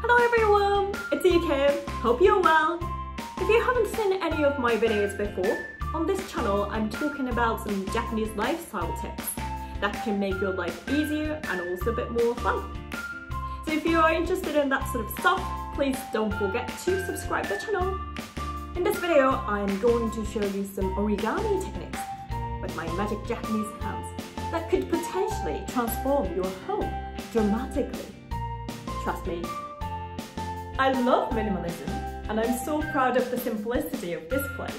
Hello everyone, it's Yuko, hope you're well. If you haven't seen any of my videos before, on this channel I'm talking about some Japanese lifestyle tips that can make your life easier and also a bit more fun. So if you are interested in that sort of stuff, please don't forget to subscribe to the channel. In this video, I'm going to show you some origami techniques with my magic Japanese hands that could potentially transform your home dramatically. Trust me. I love minimalism and I'm so proud of the simplicity of this place,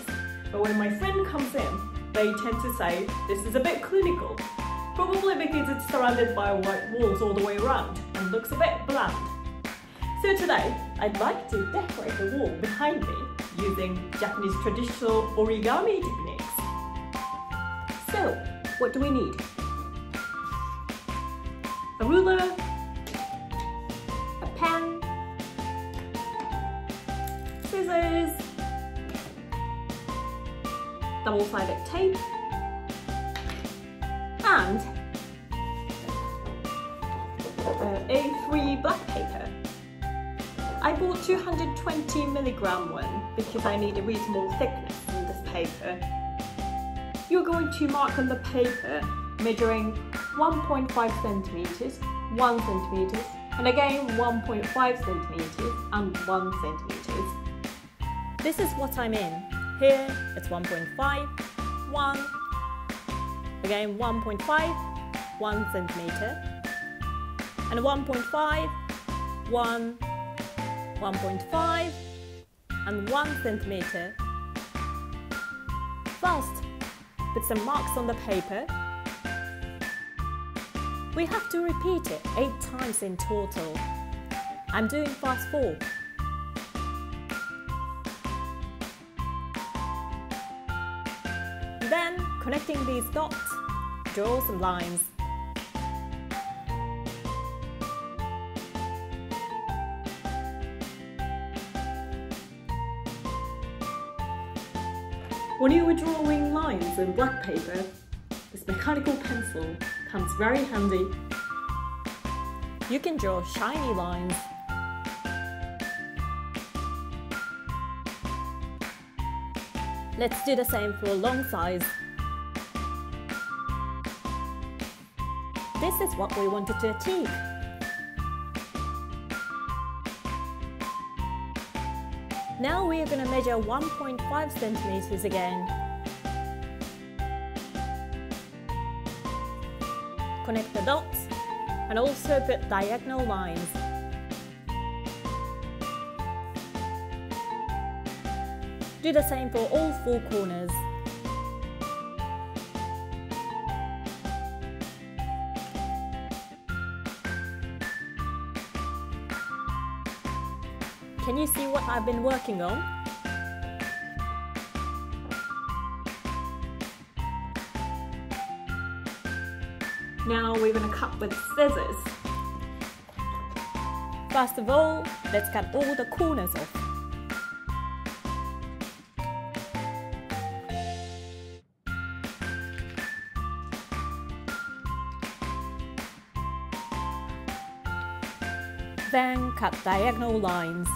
but when my friend comes in, they tend to say this is a bit clinical, probably because it's surrounded by white walls all the way around and looks a bit bland. So today, I'd like to decorate the wall behind me using Japanese traditional origami techniques. So, what do we need? A ruler, a pen, scissors, double-sided tape, and A3 black paper. I bought 220mg one because I need a reasonable thickness in this paper. You're going to mark on the paper measuring 1.5 centimeters, 1 centimeter, and again 1.5 centimeters and 1 centimeters. This is what I'm in. Here it's 1.5, 1, again 1.5, 1 centimeter, and 1.5, 1, 1.5, and 1 centimeter. First, put some marks on the paper. We have to repeat it 8 times in total. I'm doing fast 4. Then, connecting these dots, draw some lines. When you are drawing lines in black paper, this mechanical pencil comes very handy. You can draw shiny lines. Let's do the same for long size. This is what we wanted to achieve. Now we are going to measure 1.5 centimeters again. Connect the dots and also put diagonal lines. Do the same for all 4 corners. Can you see what I've been working on? Now we're going to cut with scissors. First of all, let's cut all the corners off. Then cut diagonal lines.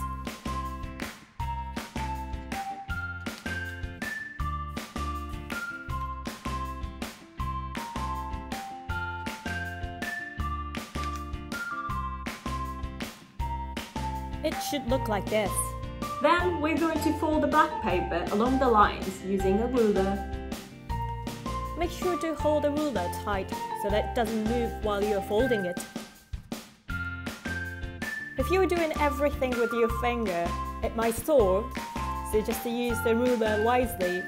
It should look like this. Then we're going to fold the black paper along the lines using a ruler. Make sure to hold the ruler tight so that it doesn't move while you're folding it. If you're doing everything with your finger, it might sore, so just to use the ruler wisely.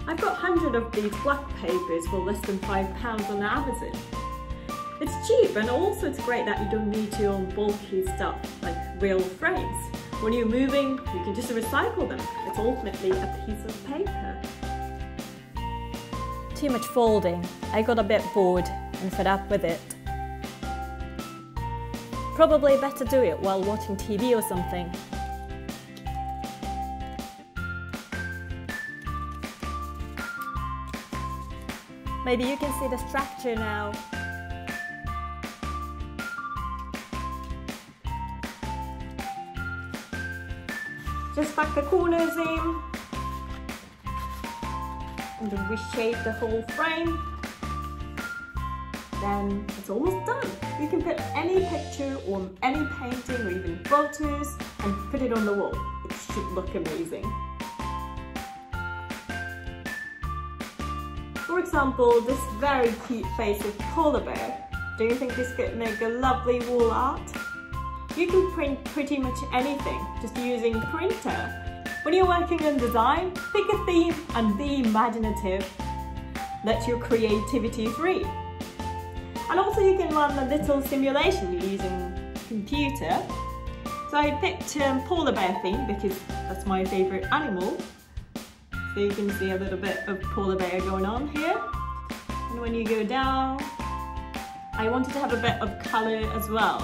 I've got 100 of these black papers for less than £5 on Amazon. It's cheap and also it's great that you don't need to own bulky stuff like real frames. When you're moving, you can just recycle them. It's ultimately a piece of paper. Too much folding. I got a bit bored and fed up with it. Probably better do it while watching TV or something. Maybe you can see the structure now. Just back the corners in and then reshape the whole frame. Then it's almost done. You can put any picture or any painting or even photos and put it on the wall. It should look amazing. For example, this very cute face of polar bear. Do you think this could make a lovely wall art? You can print pretty much anything just using printer. When you're working on design, pick a theme and be imaginative. Let your creativity free. And also you can run a little simulation using computer. So I picked polar bear theme because that's my favorite animal. So you can see a little bit of polar bear going on here. And when you go down, I wanted to have a bit of color as well.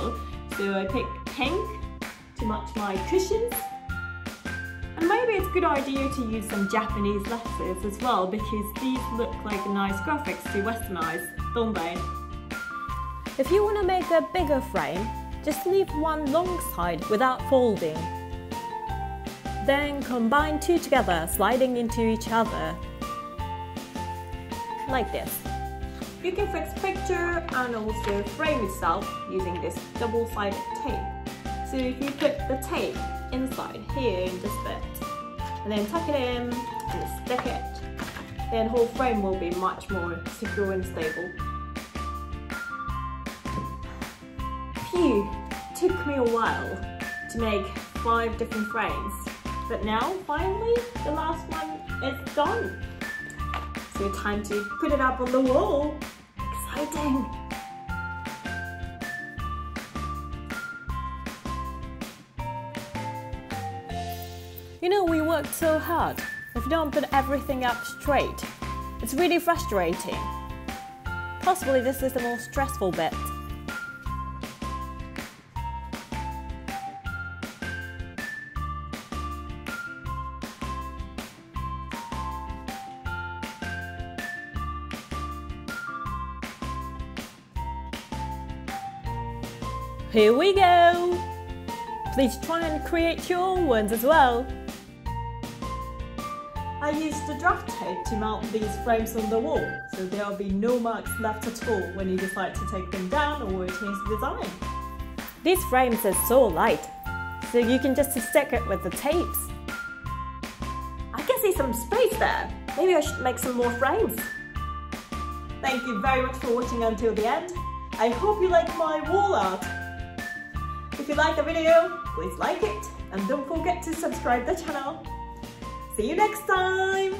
So I picked pink to match my cushions. And maybe it's a good idea to use some Japanese letters as well because these look like nice graphics to westernize, don't they? If you want to make a bigger frame, just leave one long side without folding. Then combine two together, sliding into each other. Like this. You can fix picture and also frame itself using this double-sided tape. So if you put the tape inside here in this bit, and then tuck it in and stick it, then the whole frame will be much more secure and stable. Phew, took me a while to make 5 different frames, but now finally the last one is done. So time to put it up on the wall. Exciting! You know, we worked so hard. If you don't put everything up straight, it's really frustrating. Possibly this is the most stressful bit. Here we go! Please try and create your own ones as well. I used the draft tape to mount these frames on the wall, so there will be no marks left at all when you decide to take them down or change the design. These frames are so light, so you can just stick it with the tapes. I can see some space there. Maybe I should make some more frames. Thank you very much for watching until the end. I hope you like my wall art. If you like the video, please like it and don't forget to subscribe the channel. See you next time!